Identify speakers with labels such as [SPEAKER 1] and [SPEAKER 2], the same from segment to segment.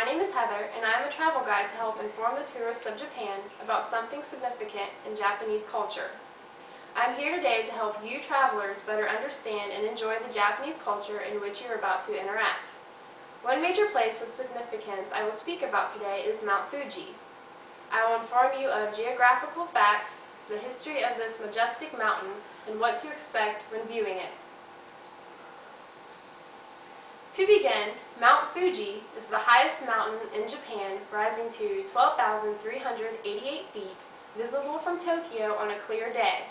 [SPEAKER 1] name is Heather, and I am a travel guide to help inform the tourists of Japan about something significant in Japanese culture. I am here today to help you travelers better understand and enjoy the Japanese culture in which you are about to interact. One major place of significance I will speak about today is Mount Fuji. I will inform you of geographical facts, the history of this majestic mountain, and what to expect when viewing it. To begin, Mount Fuji is the highest mountain in Japan, rising to 12,388 feet, visible from Tokyo on a clear day.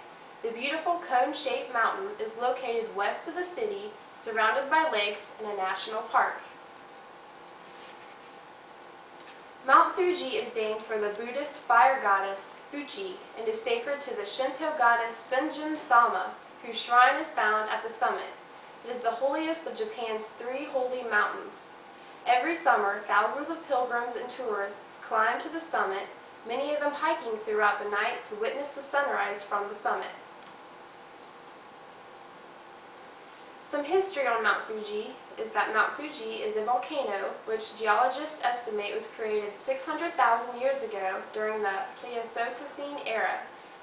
[SPEAKER 1] The beautiful cone-shaped mountain is located west of the city, surrounded by lakes and a national park. Mount Fuji is named for the Buddhist fire goddess Fuji and is sacred to the Shinto goddess Senjin-sama, whose shrine is found at the summit. It is the holiest of Japan's three holy mountains. Every summer, thousands of pilgrims and tourists climb to the summit, many of them hiking throughout the night to witness the sunrise from the summit. Some history on Mount Fuji is that Mount Fuji is a volcano which geologists estimate was created 600,000 years ago during the Pleistocene era.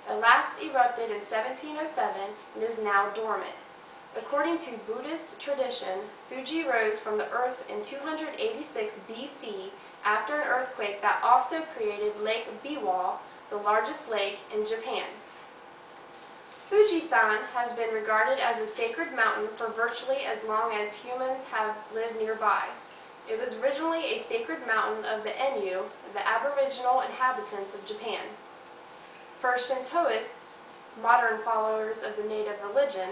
[SPEAKER 1] It last erupted in 1707 and is now dormant. According to Buddhist tradition, Fuji rose from the earth in 286 BC after an earthquake that also created Lake Biwa, the largest lake in Japan. Fuji-san has been regarded as a sacred mountain for virtually as long as humans have lived nearby. It was originally a sacred mountain of the Ainu, the Aboriginal inhabitants of Japan. For Shintoists, modern followers of the native religion,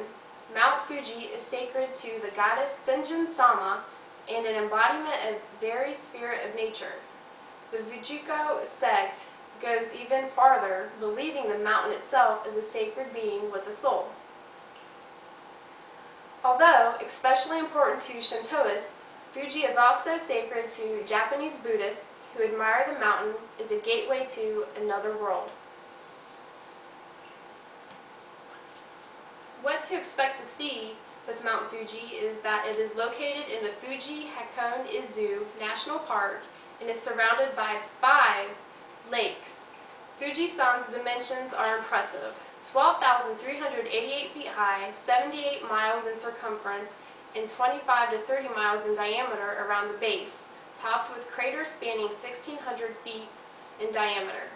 [SPEAKER 1] Mount Fuji is sacred to the goddess Senjin-sama and an embodiment of the very spirit of nature. The Fujiko sect goes even farther, believing the mountain itself is a sacred being with a soul. Although especially important to Shintoists, Fuji is also sacred to Japanese Buddhists who admire the mountain as a gateway to another world. What to expect to see with Mount Fuji is that it is located in the Fuji Hakone-Izu National Park and is surrounded by 5 lakes. Fuji-san's dimensions are impressive: 12,388 feet high, 78 miles in circumference, and 25 to 30 miles in diameter around the base, topped with craters spanning 1,600 feet in diameter.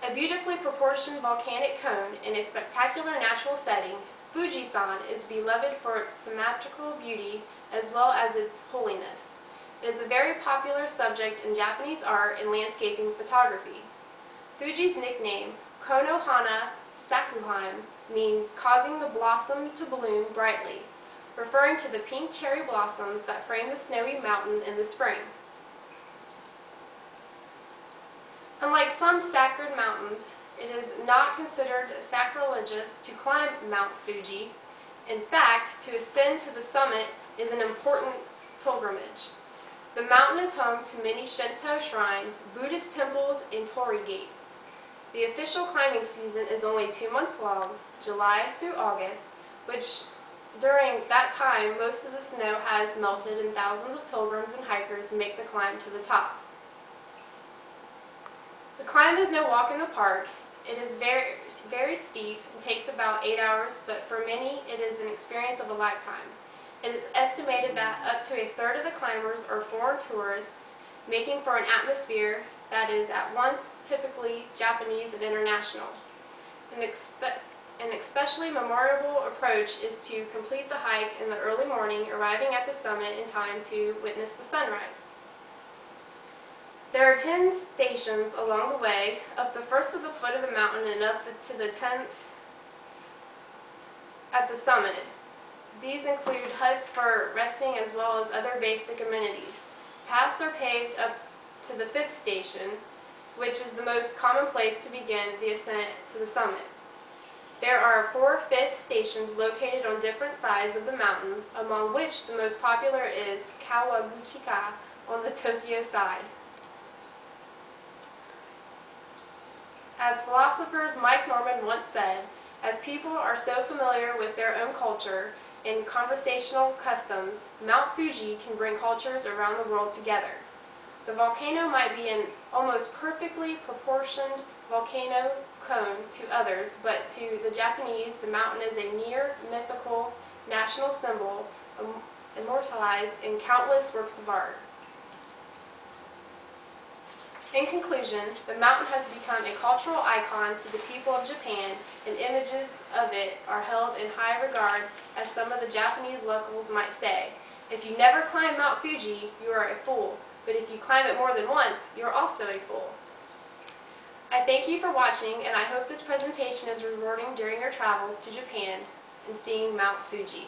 [SPEAKER 1] A beautifully proportioned volcanic cone in a spectacular natural setting, Fuji-san is beloved for its symmetrical beauty as well as its holiness. It is a very popular subject in Japanese art and landscaping photography. Fuji's nickname, Konohana Sakuhan, means causing the blossom to bloom brightly, referring to the pink cherry blossoms that frame the snowy mountain in the spring. Unlike some sacred mountains, it is not considered sacrilegious to climb Mount Fuji. In fact, to ascend to the summit is an important pilgrimage. The mountain is home to many Shinto shrines, Buddhist temples, and torii gates. The official climbing season is only 2 months long, July through August, which during that time most of the snow has melted and thousands of pilgrims and hikers make the climb to the top. The climb is no walk in the park. It is very steep and takes about 8 hours, but for many it is an experience of a lifetime. It is estimated that up to a third of the climbers are foreign tourists, making for an atmosphere that is at once typically Japanese and international. An especially memorable approach is to complete the hike in the early morning, arriving at the summit in time to witness the sunrise. There are 10 stations along the way, up the first of the foot of the mountain and up to the 10th at the summit. These include huts for resting as well as other basic amenities. Paths are paved up to the 5th station, which is the most common place to begin the ascent to the summit. There are 4 fifth stations located on different sides of the mountain, among which the most popular is Kawaguchika on the Tokyo side. As philosophers Mike Norman once said, as people are so familiar with their own culture, and conversational customs, Mount Fuji can bring cultures around the world together. The volcano might be an almost perfectly proportioned volcano cone to others, but to the Japanese, the mountain is a near mythical national symbol immortalized in countless works of art. In conclusion, the mountain has become a cultural icon to the people of Japan, and images of it are held in high regard, as some of the Japanese locals might say. If you never climb Mount Fuji, you are a fool, but if you climb it more than once, you are also a fool. I thank you for watching, and I hope this presentation is rewarding during your travels to Japan and seeing Mount Fuji.